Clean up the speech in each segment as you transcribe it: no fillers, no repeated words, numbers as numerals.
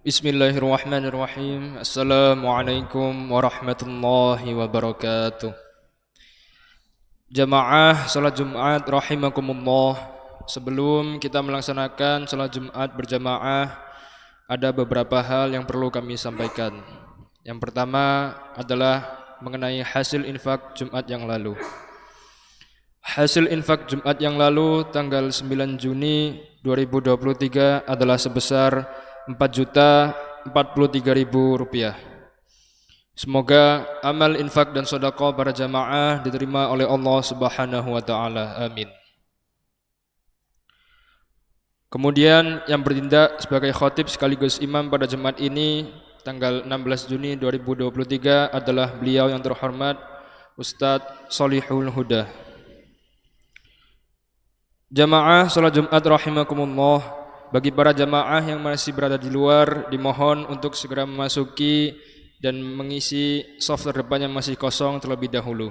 Bismillahirrahmanirrahim. Assalamualaikum warahmatullahi wabarakatuh. Jamaah salat Jumat rahimakumullah. Sebelum kita melaksanakan salat Jumat berjamaah, ada beberapa hal yang perlu kami sampaikan. Yang pertama adalah mengenai hasil infak Jumat yang lalu. Hasil infak Jumat yang lalu tanggal 9 Juni 2023 adalah sebesar Rp4.043.000. Semoga amal infak dan sedekah para jamaah diterima oleh Allah Subhanahu wa taala. Amin. Kemudian yang bertindak sebagai khatib sekaligus imam pada Jumat ini tanggal 16 Juni 2023 adalah beliau yang terhormat Ustadz Sholihul Huda. Jamaah salat Jumat rahimakumullah. Bagi para jamaah yang masih berada di luar, dimohon untuk segera memasuki dan mengisi soft terdepan yang masih kosong terlebih dahulu.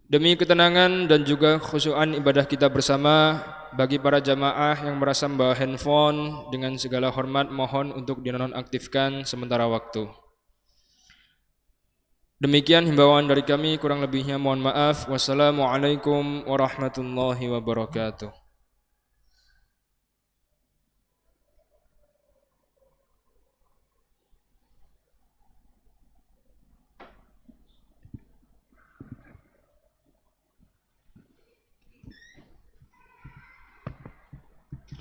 Demi ketenangan dan juga khusyuan ibadah kita bersama, bagi para jamaah yang merasa membawa handphone dengan segala hormat mohon untuk dinonaktifkan sementara waktu. Demikian himbauan dari kami, kurang lebihnya mohon maaf. Wassalamualaikum warahmatullahi wabarakatuh.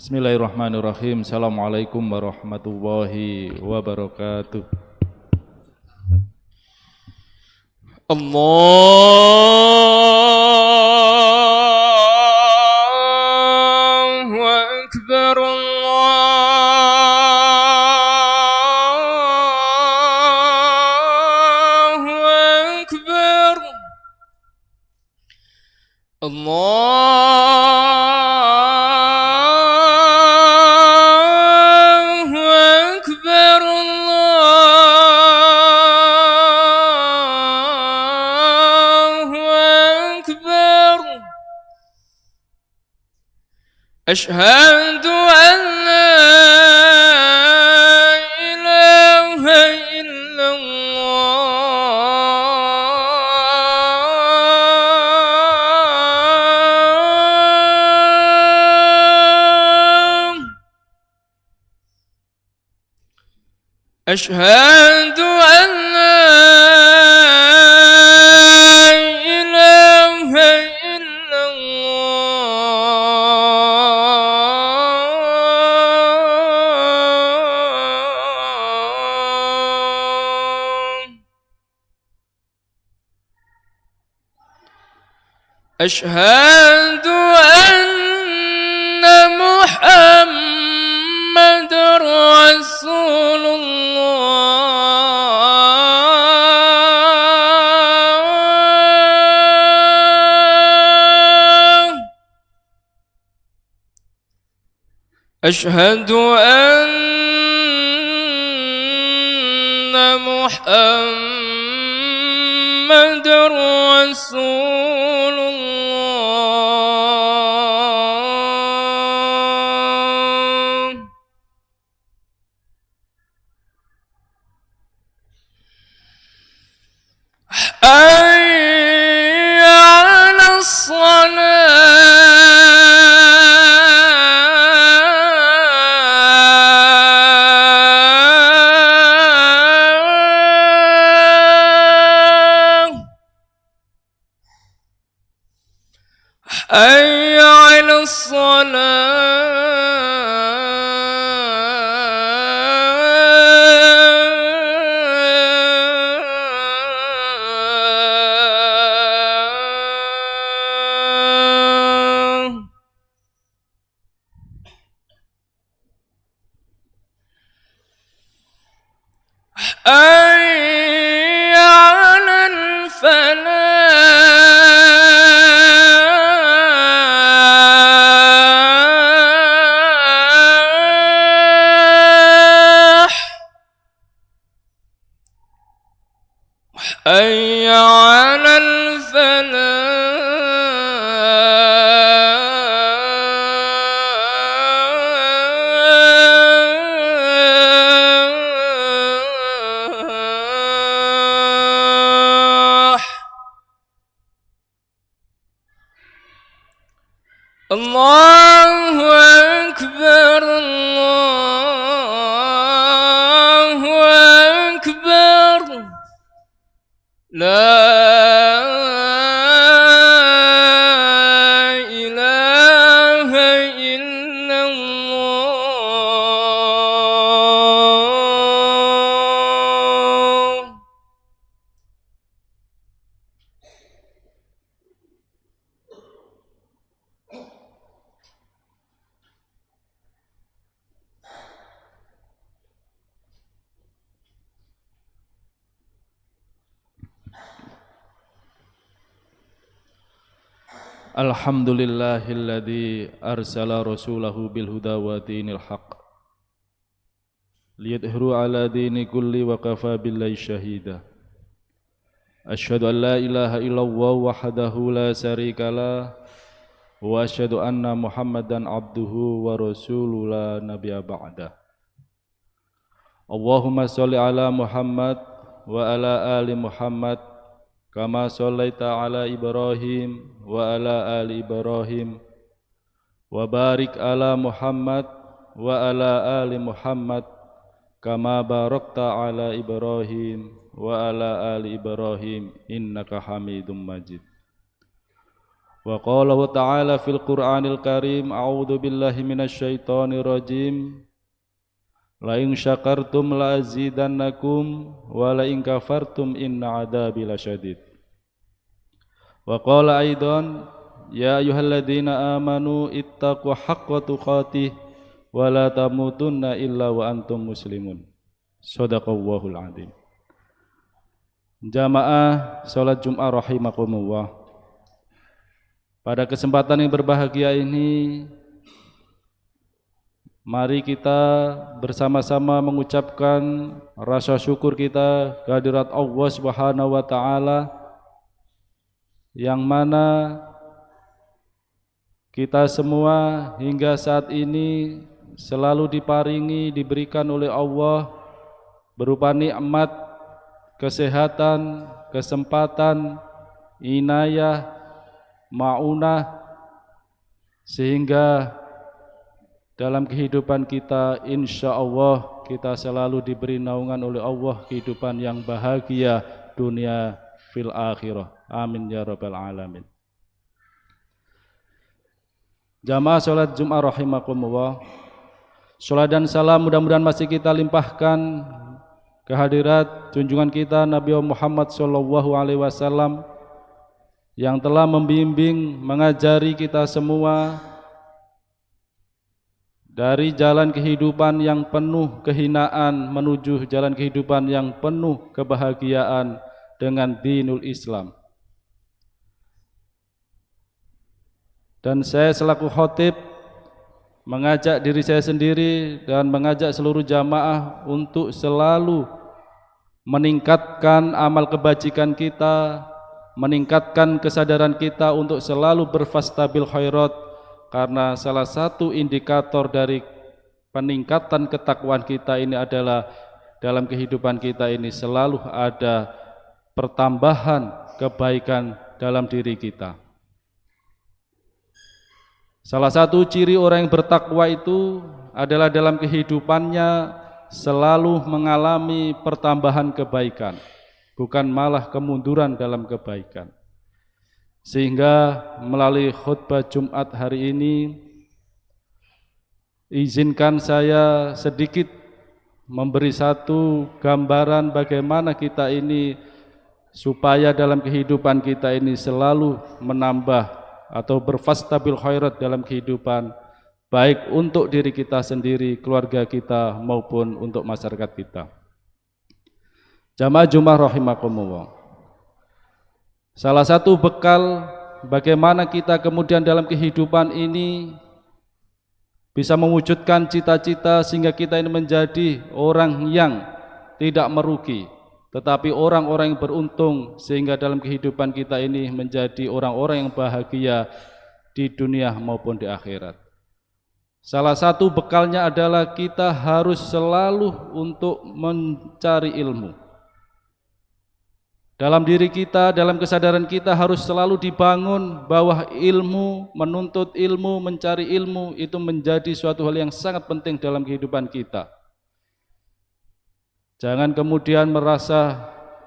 Bismillahirrahmanirrahim. Assalamualaikum warahmatullahi wabarakatuh. Allahu Akbar, Allahu Akbar, Allahu Akbar, Allahu Akbar. Asyhadu an la ilaha illallah. Asyhadu an la ilaha illallah. Asyhadu anna Muhammadar Rasulullah. Asyhadu anna Muhammadar Rasulullah. Hayya 'alas salah. Hayya 'alas salah. Hayya 'alal falah. الله أكبر الله أكبر لا إله إلا الله. Alhamdulillahilladzi arsala rasulahu bil huda wa dinil haqq liyudhhiru ala dini kulli wa kafa billahi syahida. Asyhadu an la ilaha illallah wahdahu la syarikalah wa asyhadu anna Muhammadan abduhu wa rasuluhu la nabiyya ba'da. Allahumma shalli ala Muhammad wa ala ali Muhammad kama shallaita ala Ibrahim wa ala ali Ibrahim wa barik ala Muhammad wa ala ali Muhammad kama barakta ala Ibrahim wa ala ali Ibrahim innaka Hamidum Majid. Wa qala ta'ala fil Qur'anil Karim a'udzu billahi minasy syaithanir rajim la in syakartum la azidannakum wa la in kafartum inna adzabi lasyadid. Wa qala aidan ya ayyuhalladzina amanu ittaqu haqqa tuqatih wa la tamutunna illa wa antum muslimun. Shadaqallahul adzim. Jamaah salat Jumat rahimakumullah. Pada kesempatan yang berbahagia ini mari kita bersama-sama mengucapkan rasa syukur kita kehadirat Allah Subhanahu wa taala yang mana kita semua hingga saat ini selalu diberikan oleh Allah berupa nikmat kesehatan, kesempatan, inayah, ma'unah, sehingga dalam kehidupan kita insya Allah kita selalu diberi naungan oleh Allah kehidupan yang bahagia dunia fil akhirah. Amin ya rabbal alamin. Jamaah salat Jumat rahimakumullah. Salat dan salam mudah-mudahan masih kita limpahkan kehadirat junjungan kita Nabi Muhammad sallallahu alaihi wasallam yang telah membimbing, mengajari kita semua dari jalan kehidupan yang penuh kehinaan menuju jalan kehidupan yang penuh kebahagiaan dengan dinul Islam. Dan saya selaku khotib mengajak diri saya sendiri dan mengajak seluruh jamaah untuk selalu meningkatkan amal kebajikan kita, meningkatkan kesadaran kita untuk selalu berfastabil khairat, karena salah satu indikator dari peningkatan ketakwaan kita ini adalah dalam kehidupan kita ini selalu ada pertambahan kebaikan dalam diri kita. Salah satu ciri orang yang bertakwa itu adalah dalam kehidupannya selalu mengalami pertambahan kebaikan, bukan malah kemunduran dalam kebaikan. Sehingga melalui khutbah Jumat hari ini izinkan saya sedikit memberi satu gambaran bagaimana kita ini supaya dalam kehidupan kita ini selalu menambah atau berfastabil khairat dalam kehidupan, baik untuk diri kita sendiri, keluarga kita maupun untuk masyarakat kita. Jamaah Jumat rahimakumullah. Salah satu bekal bagaimana kita kemudian dalam kehidupan ini bisa mewujudkan cita-cita sehingga kita ini menjadi orang yang tidak merugi, tetapi orang-orang yang beruntung, sehingga dalam kehidupan kita ini menjadi orang-orang yang bahagia di dunia maupun di akhirat. Salah satu bekalnya adalah kita harus selalu untuk mencari ilmu. Dalam diri kita, dalam kesadaran kita harus selalu dibangun bahwa ilmu, menuntut ilmu, mencari ilmu itu menjadi suatu hal yang sangat penting dalam kehidupan kita. Jangan kemudian merasa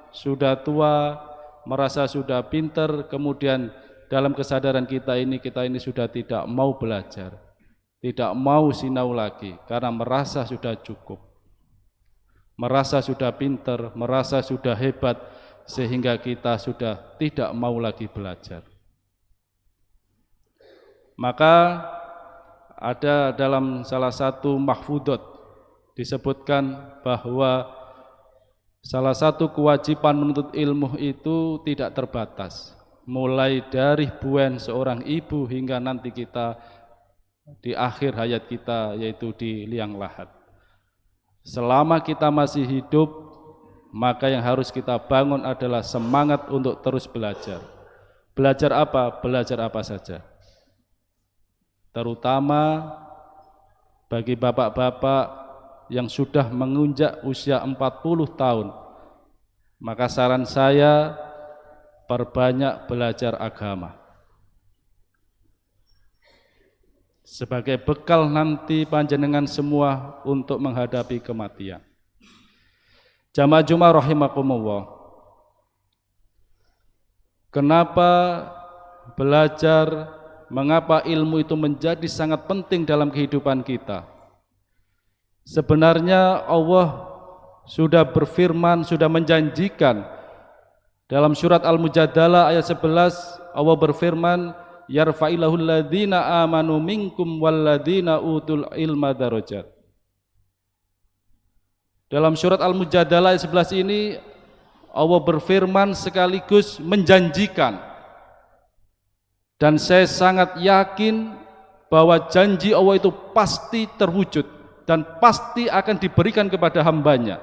sudah tua, merasa sudah pinter, kemudian dalam kesadaran kita ini sudah tidak mau belajar, tidak mau sinau lagi karena merasa sudah cukup, merasa sudah pinter, merasa sudah hebat, sehingga kita sudah tidak mau lagi belajar. Maka ada dalam salah satu mahfudot disebutkan bahwa salah satu kewajiban menuntut ilmu itu tidak terbatas, mulai dari buan seorang ibu hingga nanti kita di akhir hayat kita, yaitu di liang lahat. Selama kita masih hidup, maka yang harus kita bangun adalah semangat untuk terus belajar. Belajar apa? Belajar apa saja. Terutama bagi bapak-bapak yang sudah menginjak usia 40 tahun, maka saran saya perbanyak belajar agama. Sebagai bekal nanti panjenengan semua untuk menghadapi kematian. Jamaah Jumat rahimakumullah. Kenapa belajar, mengapa ilmu itu menjadi sangat penting dalam kehidupan kita? Sebenarnya Allah sudah berfirman, sudah menjanjikan dalam surat Al-Mujadalah ayat 11, Allah berfirman, yarfa'illahu alladhina amanu minkum walladhina utul ilma darajat. Dalam surat Al-Mujadalah ayat 11 ini Allah berfirman sekaligus menjanjikan, dan saya sangat yakin bahwa janji Allah itu pasti terwujud dan pasti akan diberikan kepada hambanya.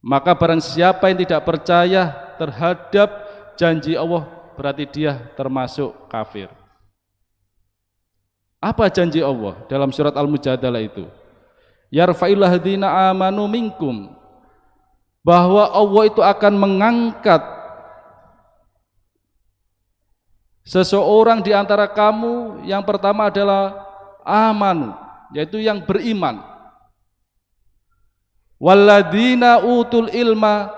Maka barang siapa yang tidak percaya terhadap janji Allah, berarti dia termasuk kafir. Apa janji Allah dalam surat Al-Mujadalah itu? Yarfa'il ladzina amanu minkum, bahwa Allah itu akan mengangkat seseorang di antara kamu. Yang pertama adalah amanu, yaitu yang beriman. Walladzina utul ilma,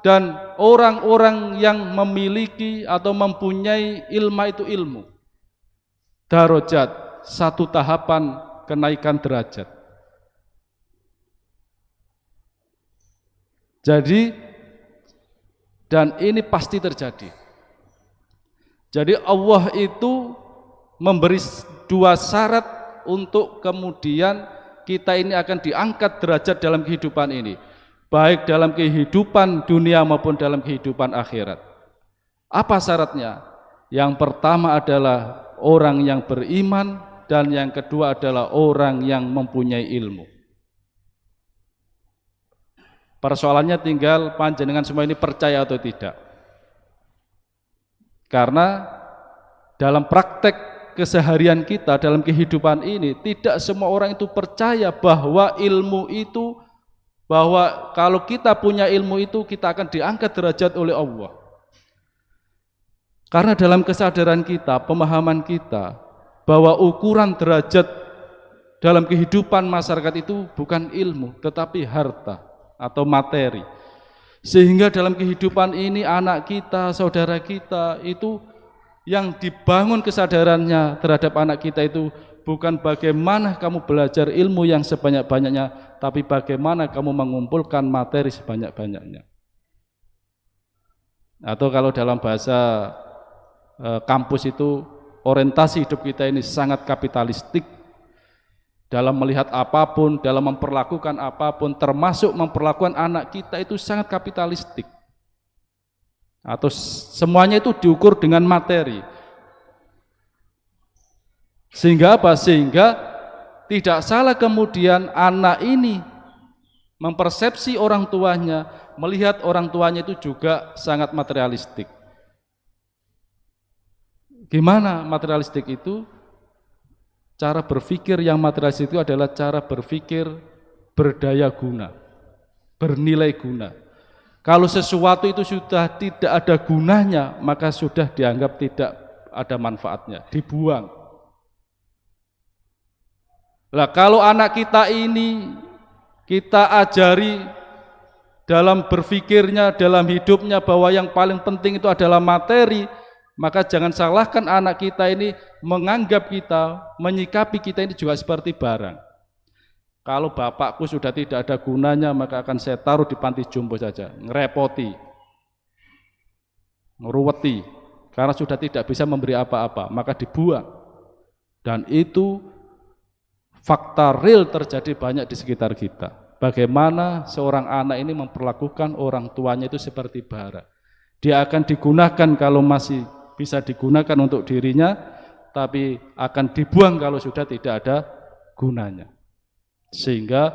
dan orang-orang yang memiliki atau mempunyai ilma itu ilmu. Darajat, satu tahapan kenaikan derajat. Jadi, dan ini pasti terjadi. Jadi Allah itu memberi dua syarat untuk kemudian kita ini akan diangkat derajat dalam kehidupan ini, baik dalam kehidupan dunia maupun dalam kehidupan akhirat. Apa syaratnya? Yang pertama adalah orang yang beriman, dan yang kedua adalah orang yang mempunyai ilmu. Persoalannya tinggal panjenengan semua ini percaya atau tidak. Karena dalam praktek keseharian kita, dalam kehidupan ini, tidak semua orang itu percaya bahwa ilmu itu, bahwa kalau kita punya ilmu itu kita akan diangkat derajat oleh Allah. Karena dalam kesadaran kita, pemahaman kita, bahwa ukuran derajat dalam kehidupan masyarakat itu bukan ilmu, tetapi harta atau materi. Sehingga dalam kehidupan ini anak kita, saudara kita itu yang dibangun kesadarannya terhadap anak kita itu bukan bagaimana kamu belajar ilmu yang sebanyak-banyaknya, tapi bagaimana kamu mengumpulkan materi sebanyak-banyaknya. Atau kalau dalam bahasa kampus itu, orientasi hidup kita ini sangat kapitalistik. Dalam melihat apapun, dalam memperlakukan apapun, termasuk memperlakukan anak kita itu sangat kapitalistik. Atau semuanya itu diukur dengan materi. Sehingga apa? Sehingga tidak salah kemudian anak ini mempersepsi orang tuanya, melihat orang tuanya itu juga sangat materialistik. Gimana materialistik itu? Cara berpikir yang materialis itu adalah cara berpikir berdaya guna, bernilai guna. Kalau sesuatu itu sudah tidak ada gunanya, maka sudah dianggap tidak ada manfaatnya, dibuang. Lah kalau anak kita ini kita ajari dalam berpikirnya, dalam hidupnya bahwa yang paling penting itu adalah materi, maka jangan salahkan anak kita ini menganggap kita, menyikapi kita ini juga seperti barang. Kalau bapakku sudah tidak ada gunanya, maka akan saya taruh di panti jompo saja, ngerepoti, ngeruweti, karena sudah tidak bisa memberi apa-apa, maka dibuang. Dan itu fakta real terjadi banyak di sekitar kita. Bagaimana seorang anak ini memperlakukan orang tuanya itu seperti bara. Dia akan digunakan kalau masih bisa digunakan untuk dirinya, tapi akan dibuang kalau sudah tidak ada gunanya. Sehingga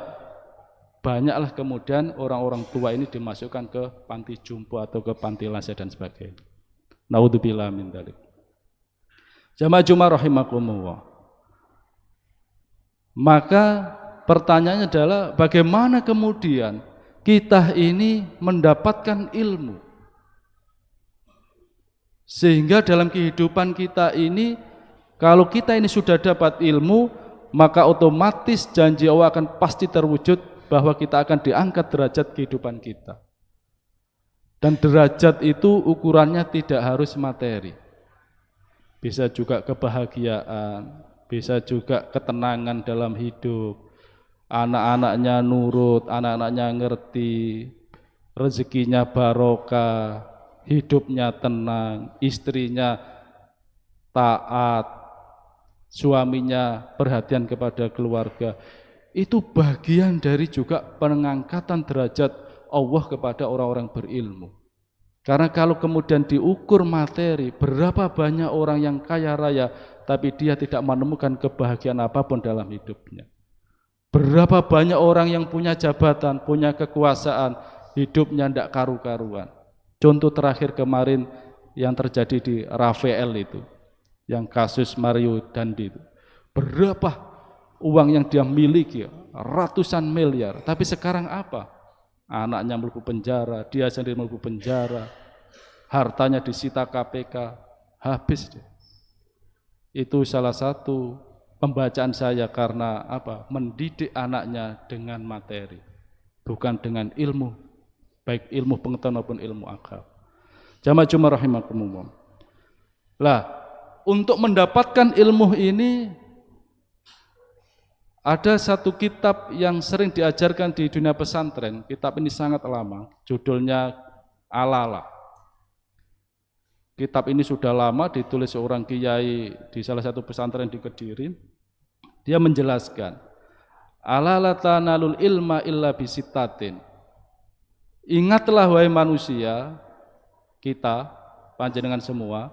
banyaklah kemudian orang-orang tua ini dimasukkan ke panti jompo atau ke panti lasih dan sebagainya. Naudzubillah min dzalik. Jamaah Jumat rahimakumullah. Maka pertanyaannya adalah bagaimana kemudian kita ini mendapatkan ilmu sehingga dalam kehidupan kita ini, kalau kita ini sudah dapat ilmu, maka otomatis janji Allah akan pasti terwujud bahwa kita akan diangkat derajat kehidupan kita. Dan derajat itu ukurannya tidak harus materi, bisa juga kebahagiaan, bisa juga ketenangan dalam hidup, anak-anaknya nurut, anak-anaknya ngerti, rezekinya barokah, hidupnya tenang, istrinya taat, suaminya perhatian kepada keluarga. Itu bagian dari juga pengangkatan derajat Allah kepada orang-orang berilmu. Karena kalau kemudian diukur materi, berapa banyak orang yang kaya raya tapi dia tidak menemukan kebahagiaan apapun dalam hidupnya. Berapa banyak orang yang punya jabatan, punya kekuasaan, hidupnya tidak karu-karuan. Contoh terakhir kemarin yang terjadi di Rafael itu, yang kasus Mario Dandi itu. Berapa uang yang dia miliki, ratusan miliar, tapi sekarang apa? Anaknya melebu penjara, dia sendiri melebu penjara, hartanya disita KPK, habis dia. Itu salah satu pembacaan saya karena apa? Mendidik anaknya dengan materi, bukan dengan ilmu, baik ilmu pengetahuan maupun ilmu akal. Jamaah Jumat rahimakumullah. Lah, untuk mendapatkan ilmu ini ada satu kitab yang sering diajarkan di dunia pesantren. Kitab ini sangat lama, judulnya Al-Lala. Kitab ini sudah lama, ditulis seorang kiai di salah satu pesantren di Kediri. Dia menjelaskan, Al-Lala tanalul ilma illa bisittatin. Ingatlah wahai manusia, kita, panjenengan semua,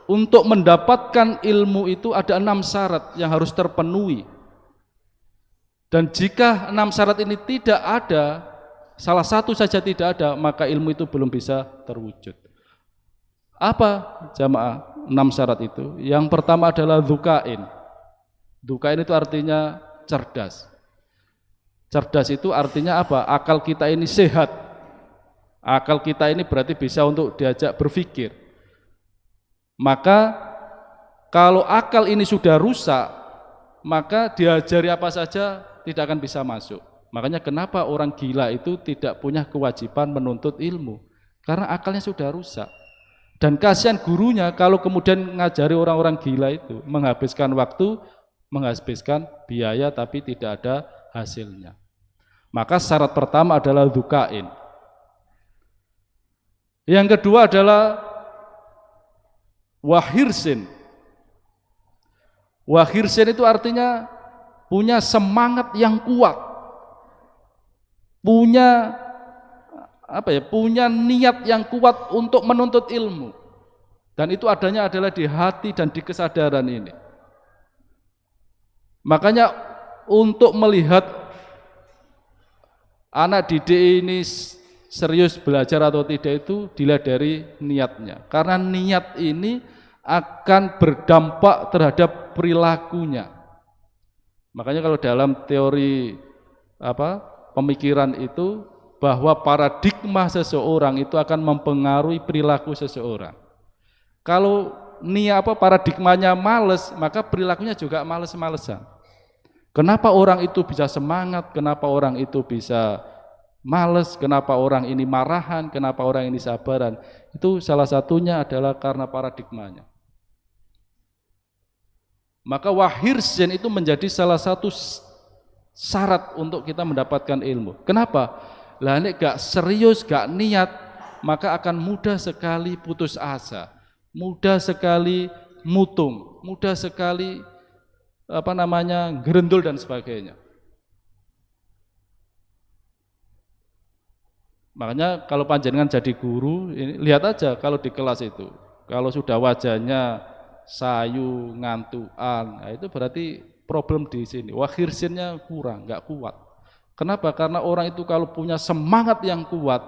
untuk mendapatkan ilmu itu ada 6 syarat yang harus terpenuhi. Dan jika 6 syarat ini tidak ada, salah satu saja tidak ada, maka ilmu itu belum bisa terwujud. Apa jamaah 6 syarat itu? Yang pertama adalah dzukain. Dzukain itu artinya cerdas. Cerdas itu artinya apa? Akal kita ini sehat. Akal kita ini berarti bisa untuk diajak berpikir. Maka kalau akal ini sudah rusak, maka diajari apa saja tidak akan bisa masuk. Makanya kenapa orang gila itu tidak punya kewajiban menuntut ilmu, karena akalnya sudah rusak. Dan kasihan gurunya kalau kemudian ngajari orang-orang gila itu, menghabiskan waktu, menghabiskan biaya tapi tidak ada hasilnya. Maka syarat pertama adalah dzukain. Yang kedua adalah wahirsin. Wahirsin itu artinya punya semangat yang kuat, punya punya niat yang kuat untuk menuntut ilmu. Dan itu adanya adalah di hati dan di kesadaran ini. Makanya untuk melihat anak didik ini serius belajar atau tidak itu dilihat dari niatnya. Karena niat ini akan berdampak terhadap perilakunya. Makanya kalau dalam teori pemikiran itu bahwa paradigma seseorang itu akan mempengaruhi perilaku seseorang. Kalau paradigmanya males, maka perilakunya juga males-malesan. Kenapa orang itu bisa semangat, kenapa orang itu bisa males, kenapa orang ini marahan, kenapa orang ini sabaran? Itu salah satunya adalah karena paradigmanya. Maka wahirsin itu menjadi salah satu syarat untuk kita mendapatkan ilmu. Kenapa? Lah nek gak serius, gak niat, maka akan mudah sekali putus asa, mudah sekali mutung, mudah sekali gerendul dan sebagainya. Makanya kalau panjenengan jadi guru, lihat aja kalau di kelas itu, kalau sudah wajahnya sayu, ngantuan, nah itu berarti problem di sini. Wahirsinnya kurang, nggak kuat. Kenapa? Karena orang itu kalau punya semangat yang kuat,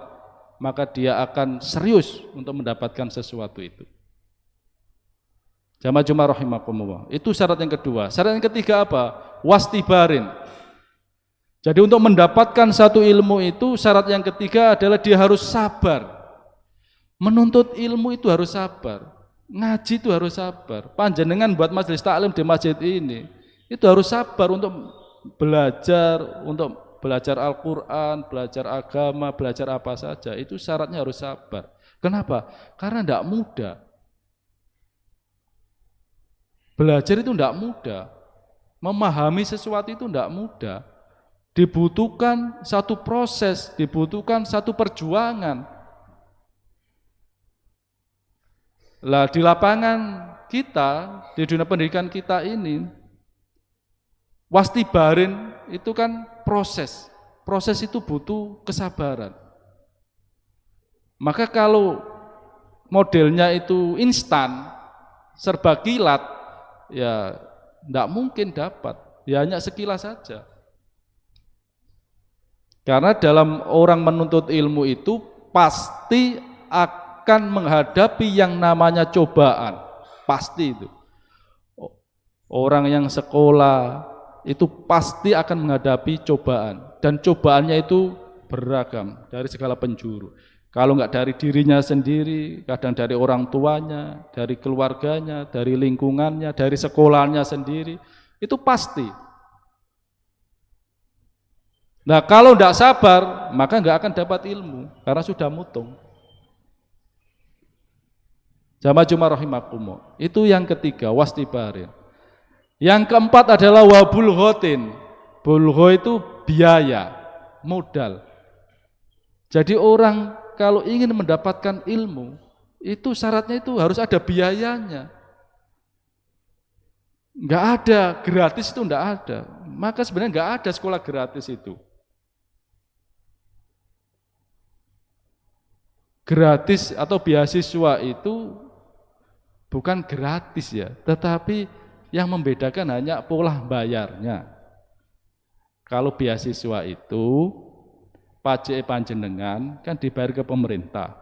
maka dia akan serius untuk mendapatkan sesuatu itu. Jamaah Jumat rahimakumullah. Itu syarat yang kedua. Syarat yang ketiga apa? Wastibarin. Jadi untuk mendapatkan satu ilmu itu syarat yang ketiga adalah dia harus sabar. Menuntut ilmu itu harus sabar. Ngaji itu harus sabar. Panjenengan buat majelis taklim di masjid ini itu harus sabar untuk belajar Al-Quran, belajar agama, belajar apa saja. Itu syaratnya harus sabar. Kenapa? Karena tidak mudah. Belajar itu tidak mudah, memahami sesuatu itu tidak mudah, dibutuhkan satu proses, dibutuhkan satu perjuangan. Lah di lapangan kita, di dunia pendidikan kita ini, wastibarin itu kan proses itu butuh kesabaran. Maka kalau modelnya itu instan, serba kilat, ya tidak mungkin dapat, ya hanya sekilas saja. Karena dalam orang menuntut ilmu itu pasti akan menghadapi yang namanya cobaan, pasti itu. Orang yang sekolah itu pasti akan menghadapi cobaan, dan cobaannya itu beragam dari segala penjuru. Kalau enggak dari dirinya sendiri, kadang dari orang tuanya, dari keluarganya, dari lingkungannya, dari sekolahnya sendiri, itu pasti. Nah kalau enggak sabar, maka enggak akan dapat ilmu, karena sudah mutung. Jamaah Jumat rahimakumullah. Itu yang ketiga, wastibarin. Yang keempat adalah wabulghotin. Bulgho itu biaya, modal. Jadi orang kalau ingin mendapatkan ilmu, itu syaratnya itu harus ada biayanya. Enggak ada, gratis itu enggak ada. Maka sebenarnya enggak ada sekolah gratis itu. Gratis atau beasiswa itu bukan gratis ya, tetapi yang membedakan hanya pola bayarnya. Kalau beasiswa itu pajak panjenengan kan dibayar ke pemerintah,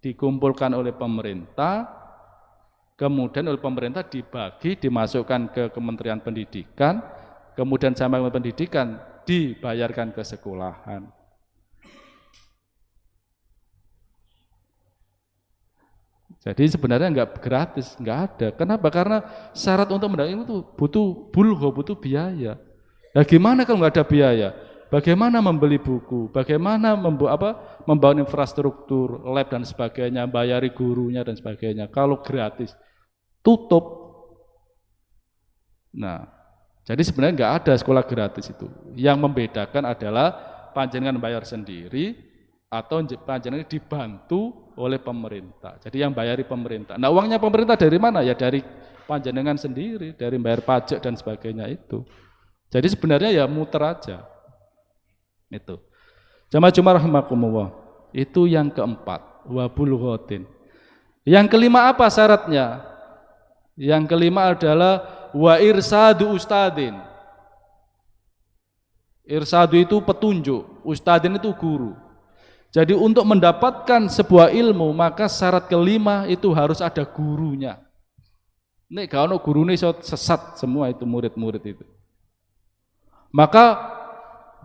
dikumpulkan oleh pemerintah, kemudian oleh pemerintah dibagi, dimasukkan ke Kementerian Pendidikan, kemudian sama Kementerian Pendidikan dibayarkan ke sekolahan. Jadi sebenarnya enggak gratis, enggak ada. Kenapa? Karena syarat untuk mendapatkan itu butuh bulgho, butuh biaya. Nah gimana kalau enggak ada biaya? Bagaimana membeli buku, bagaimana membangun infrastruktur, lab dan sebagainya, bayari gurunya dan sebagainya. Kalau gratis, tutup. Nah, jadi sebenarnya enggak ada sekolah gratis itu. Yang membedakan adalah panjenengan bayar sendiri atau panjenengan dibantu oleh pemerintah. Jadi yang bayari pemerintah. Nah, uangnya pemerintah dari mana? Ya dari panjenengan sendiri, dari bayar pajak dan sebagainya itu. Jadi sebenarnya ya muter aja. Itu. Jamaah Jumat rahimakumullah. Itu yang keempat, wabulghotin. Yang kelima apa syaratnya? Yang kelima adalah wa irsadu ustadin. Irsadu itu petunjuk, ustadin itu guru. Jadi untuk mendapatkan sebuah ilmu, maka syarat kelima itu harus ada gurunya. Nek gak ono gurune iso sesat semua itu murid-murid itu. Maka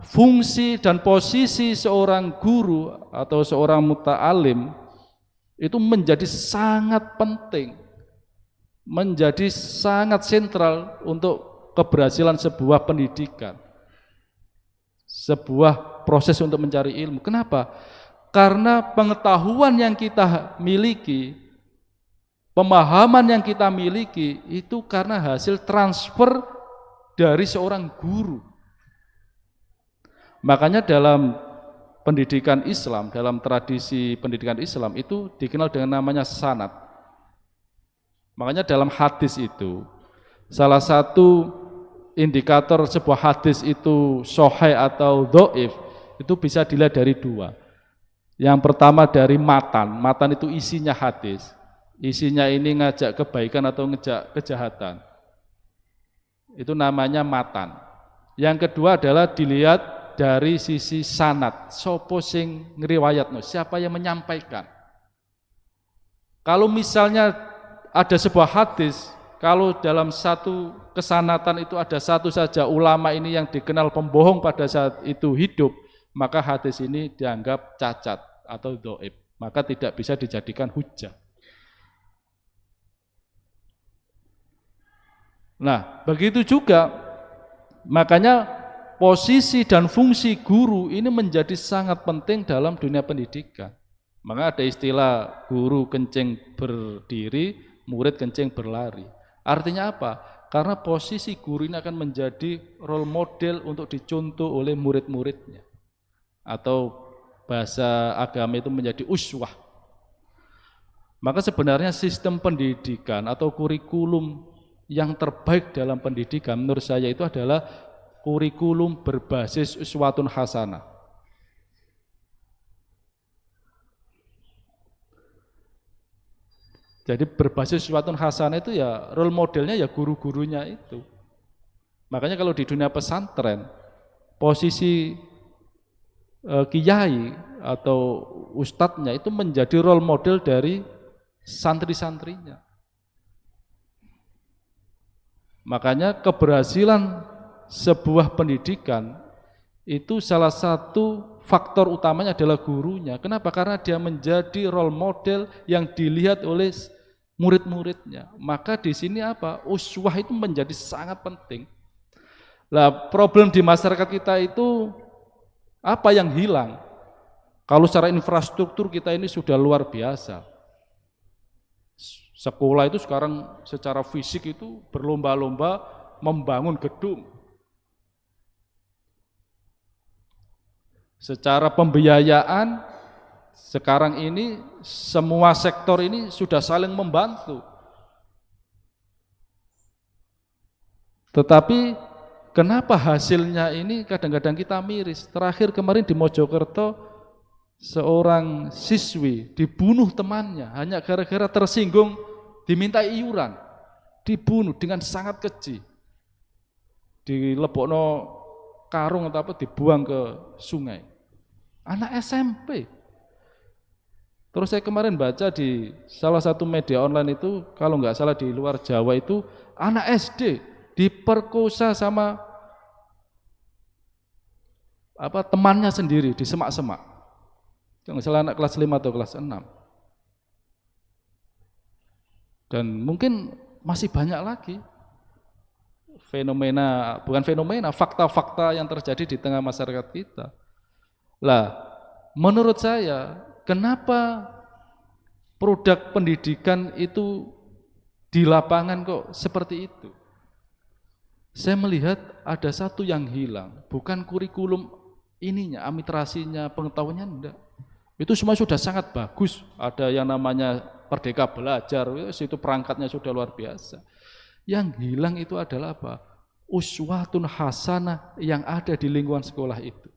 fungsi dan posisi seorang guru atau seorang muta'alim itu menjadi sangat penting, menjadi sangat sentral untuk keberhasilan sebuah pendidikan, sebuah proses untuk mencari ilmu. Kenapa? Karena pengetahuan yang kita miliki, pemahaman yang kita miliki itu karena hasil transfer dari seorang guru. Makanya dalam pendidikan Islam, dalam tradisi pendidikan Islam itu dikenal dengan namanya sanad. Makanya dalam hadis itu, salah satu indikator sebuah hadis itu sahih atau dhaif itu bisa dilihat dari dua. Yang pertama dari matan. Matan itu isinya hadis. Isinya ini ngajak kebaikan atau ngajak kejahatan. Itu namanya matan. Yang kedua adalah dilihat dari sisi sanad. Sopo sing ngriwayatno, siapa yang menyampaikan. Kalau misalnya ada sebuah hadis, kalau dalam satu kesanatan itu ada satu saja ulama ini yang dikenal pembohong pada saat itu hidup, maka hadis ini dianggap cacat atau dhaif, maka tidak bisa dijadikan hujjah. Nah, begitu juga makanya posisi dan fungsi guru ini menjadi sangat penting dalam dunia pendidikan. Maka ada istilah guru kencing berdiri, murid kencing berlari. Artinya apa? Karena posisi guru ini akan menjadi role model untuk dicontoh oleh murid-muridnya. Atau bahasa agama itu menjadi uswah. Maka sebenarnya sistem pendidikan atau kurikulum yang terbaik dalam pendidikan menurut saya itu adalah kurikulum berbasis uswatun hasanah. Jadi berbasis uswatun hasanah itu ya role modelnya ya guru-gurunya itu. Makanya kalau di dunia pesantren posisi kiai atau ustadznya itu menjadi role model dari santri-santrinya. Makanya keberhasilan sebuah pendidikan itu salah satu faktor utamanya adalah gurunya. Kenapa? Karena dia menjadi role model yang dilihat oleh murid-muridnya. Maka di sini apa? Uswah itu menjadi sangat penting. Lah, problem di masyarakat kita itu apa yang hilang? Kalau secara infrastruktur kita ini sudah luar biasa. Sekolah itu sekarang secara fisik itu berlomba-lomba membangun gedung. Secara pembiayaan sekarang ini semua sektor ini sudah saling membantu. Tetapi kenapa hasilnya ini kadang-kadang kita miris? Terakhir kemarin di Mojokerto seorang siswi dibunuh temannya hanya gara-gara tersinggung diminta iuran, dibunuh dengan sangat keji, dilebokno karung atau apa dibuang ke sungai. Anak SMP. Terus saya kemarin baca di salah satu media online itu, kalau nggak salah di luar Jawa itu anak SD diperkosa sama apa temannya sendiri di semak-semak. Jangan salah anak kelas 5 atau kelas 6. Dan mungkin masih banyak lagi fenomena, bukan fenomena, fakta-fakta yang terjadi di tengah masyarakat kita. Lah, menurut saya, kenapa produk pendidikan itu di lapangan kok seperti itu? Saya melihat ada satu yang hilang, bukan kurikulum ininya, literasinya, pengetahuannya enggak. Itu semua sudah sangat bagus. Ada yang namanya Merdeka Belajar, itu perangkatnya sudah luar biasa. Yang hilang itu adalah apa? Uswatun hasanah yang ada di lingkungan sekolah itu.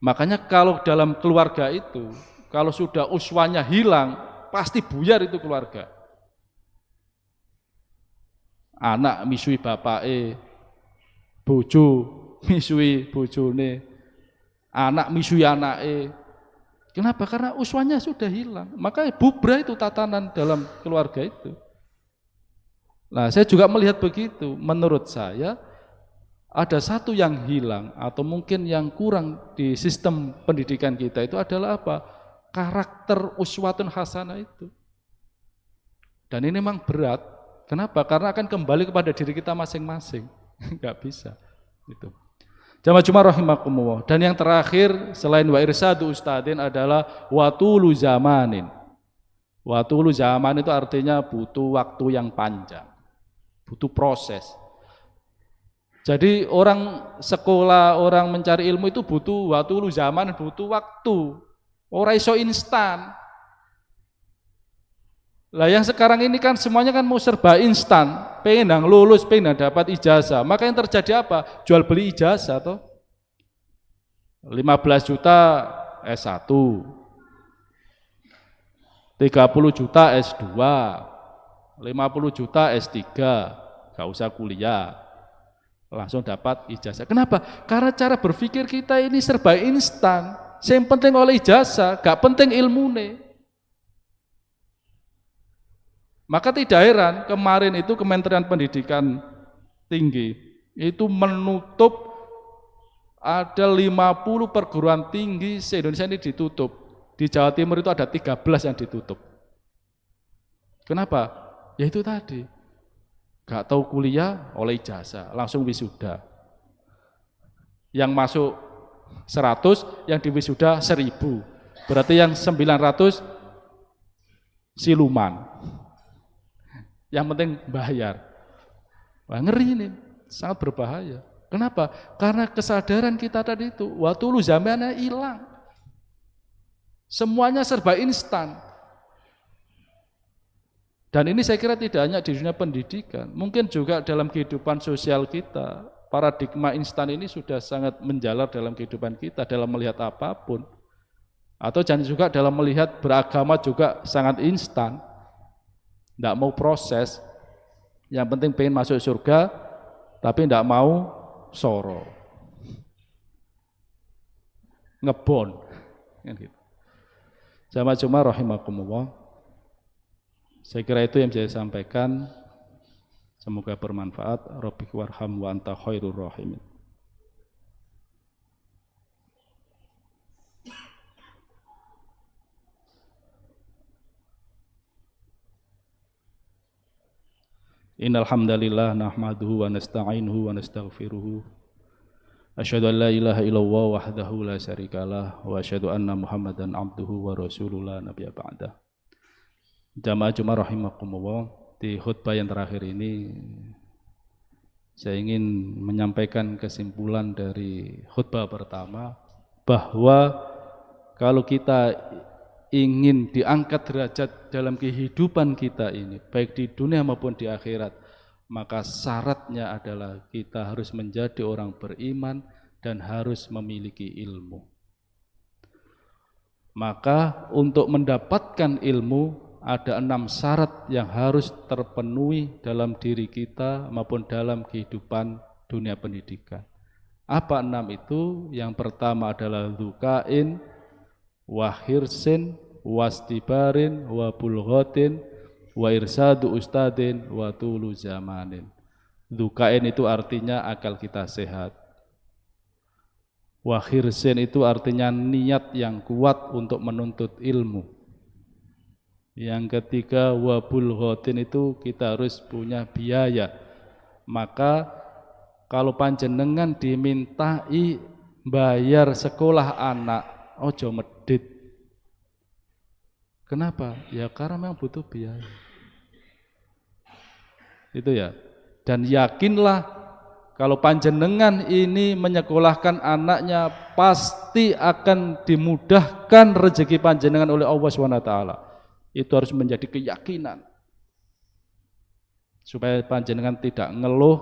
Makanya kalau dalam keluarga itu, kalau sudah uswanya hilang, pasti buyar itu keluarga. Anak misui bapake, bojo misui bojone, anak misui anake. Kenapa? Karena uswanya sudah hilang. Maka bubrah itu tatanan dalam keluarga itu. Nah, saya juga melihat begitu. Menurut saya ada satu yang hilang atau mungkin yang kurang di sistem pendidikan kita itu adalah apa? Karakter uswatun hasanah itu. Dan ini memang berat. Kenapa? Karena akan kembali kepada diri kita masing-masing. Enggak bisa. Itu. Jamaah Jumat rahimakumullah. Dan yang terakhir selain wa irsadu ustadin adalah watulu zamanin. Watulu zaman itu artinya butuh waktu yang panjang. Butuh proses. Jadi orang sekolah, orang mencari ilmu itu butuh watulu zaman, butuh waktu. Ora iso instan. Lah yang sekarang ini kan semuanya kan mau serba instan, pengen nang lulus, pengen dapat ijazah. Maka yang terjadi apa? Jual beli ijazah toh. 15 juta S1. 30 juta S2. 50 juta S3. Gak usah kuliah. Langsung dapat ijazah. Kenapa? Karena cara berpikir kita ini serba instan. Yang penting oleh ijazah, gak penting ilmune. Maka tidak heran kemarin itu Kementerian Pendidikan Tinggi itu menutup ada 50 perguruan tinggi se-Indonesia ini ditutup. Di Jawa Timur itu ada 13 yang ditutup. Kenapa? Ya itu tadi. Gak tahu kuliah oleh ijazah, langsung wisuda. Yang masuk 100, yang di wisuda 1000. Berarti yang 900 siluman. Yang penting bayar. Wah, ngeri ini, sangat berbahaya. Kenapa? Karena kesadaran kita tadi itu, waktu lu zamannya hilang. Semuanya serba instan. Dan ini saya kira tidak hanya di dunia pendidikan, mungkin juga dalam kehidupan sosial kita. Paradigma instan ini sudah sangat menjalar dalam kehidupan kita, dalam melihat apapun. Atau jangan juga dalam melihat beragama juga sangat instan. Tidak mau proses, yang penting pengen masuk surga, tapi tidak mau soro, ngebon. Jamaah Jumat rahimakumullah. Saya kira itu yang saya sampaikan. Semoga bermanfaat. Rabbik warham wa anta khairur rahimin. Innal hamdalillah nahmaduhu wa nasta'inuhu wa nastaghfiruh. Asyhadu an la ilaha illallah wahdahu la syarikalah wa asyhadu anna Muhammadan abduhu wa rasuluhu la nabiyya ba'dah. Jamaah Jumat rahimakumullah, di khutbah yang terakhir ini saya ingin menyampaikan kesimpulan dari khutbah pertama bahwa kalau kita ingin diangkat derajat dalam kehidupan kita ini, baik di dunia maupun di akhirat, maka syaratnya adalah kita harus menjadi orang beriman dan harus memiliki ilmu. Maka untuk mendapatkan ilmu ada 6 syarat yang harus terpenuhi dalam diri kita maupun dalam kehidupan dunia pendidikan. Apa 6 itu? Yang pertama adalah dzukain, wa hirsin, wastibarin, wa bulghatin, wa irsadu ustadin, wa tulu zamanin. Dzukain itu artinya akal kita sehat. Wa hirsin itu artinya niat yang kuat untuk menuntut ilmu. Yang ketiga wa bulghatin itu kita harus punya biaya. Maka kalau panjenengan dimintai bayar sekolah anak, ojo medit. Kenapa? Ya karena memang butuh biaya. Itu ya. Dan yakinlah kalau panjenengan ini menyekolahkan anaknya pasti akan dimudahkan rezeki panjenengan oleh Allah SWT. Itu harus menjadi keyakinan. Supaya panjenengan tidak ngeluh,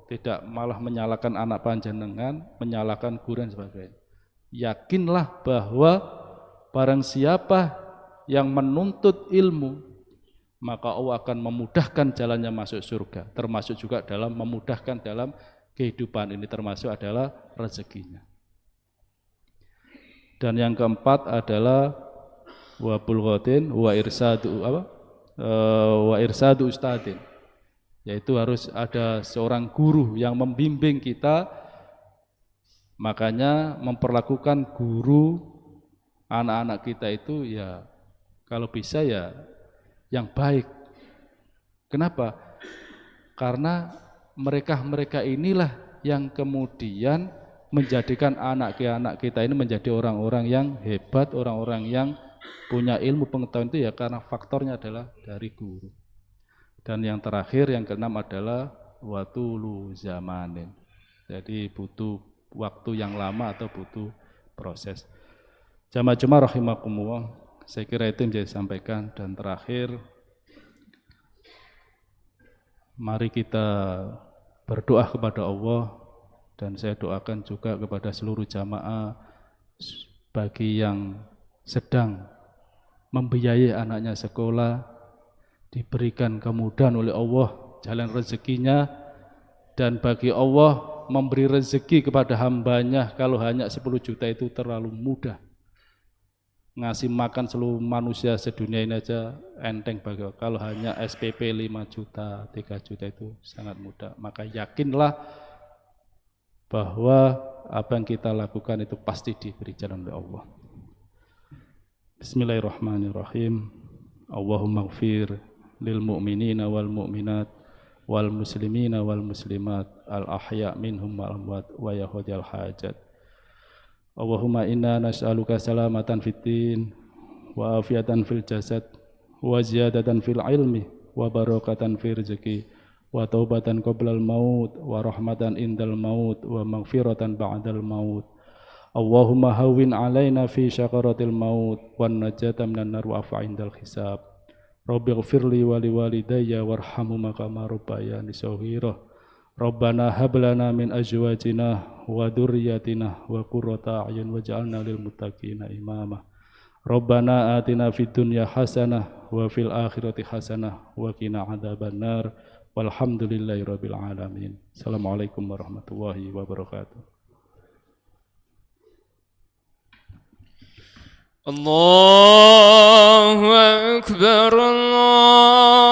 tidak malah menyalahkan anak panjenengan, menyalahkan guru dan sebagainya. Yakinlah bahwa barang siapa yang menuntut ilmu, maka Allah akan memudahkan jalannya masuk surga, termasuk juga dalam memudahkan dalam kehidupan ini, termasuk adalah rezekinya. Dan yang keempat adalah wa bulghatin wa irsadu ustadin. yaitu harus ada seorang guru yang membimbing kita. Makanya memperlakukan guru anak-anak kita itu ya kalau bisa ya yang baik. Kenapa? Karena mereka inilah yang kemudian menjadikan anak-anak kita ini menjadi orang-orang yang hebat, orang-orang yang punya ilmu pengetahuan itu ya karena faktornya adalah dari guru. Dan yang terakhir, yang keenam adalah watulu zamanin. Jadi butuh waktu yang lama atau butuh proses. Jamaah rahimakumullah, saya kira itu yang saya sampaikan. Dan terakhir, mari kita berdoa kepada Allah, dan saya doakan juga kepada seluruh jamaah bagi yang sedang membiayai anaknya sekolah, diberikan kemudahan oleh Allah jalan rezekinya, dan bagi Allah memberi rezeki kepada hambanya. Kalau hanya 10 juta itu terlalu mudah, ngasih makan seluruh manusia sedunia ini aja enteng bagi Allah. Kalau hanya SPP 5 juta, 3 juta itu sangat mudah. Maka yakinlah bahwa apa yang kita lakukan itu pasti diberi jalan oleh Allah. Bismillahirrahmanirrahim. Allahumma ighfir lil mu'minina wal mu'minat wal muslimina wal muslimat al ahya minhum wal amwat wa yahudil hajat. Allahumma inna nas'aluka salamatan fid din wa afiatan fil jasad wa ziyadatan fil ilmi wa barakatan fil rizqi wa taubatan qablal maut wa rahmatan indal maut wa maghfiratan ba'dal maut. Allahumma hawwin alaina fi syakaratil maut wan najata minan nar wa afa indal hisab. Rabbighfirli wa liwalidayya warhamhuma kama rabbayani shaghira. Rabbana hab lana min azwajina wa dzurriyyatina wa qurrata a'yun waj'alna lil muttaqina imama. Rabbana atina fid dunya hasanah wa fil akhirati hasanah wa qina adzabannar. Walhamdulillahirabbil alamin. Assalamualaikum warahmatullahi wabarakatuh. Allahu Akbar, Allahu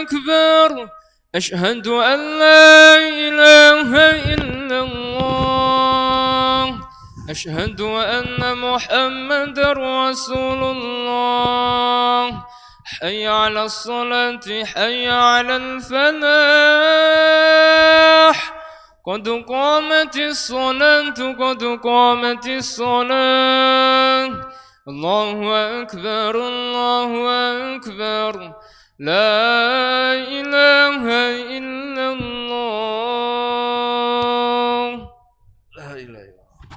Akbar. Ashhadu an la ilaha illallah. Ashhadu anna Muhammadar Rasulullah. Hayya 'alas salati, hayya 'alal falah. قد قامت الصلاة قد قامت الصلاة. الله أكبر الله أكبر. لا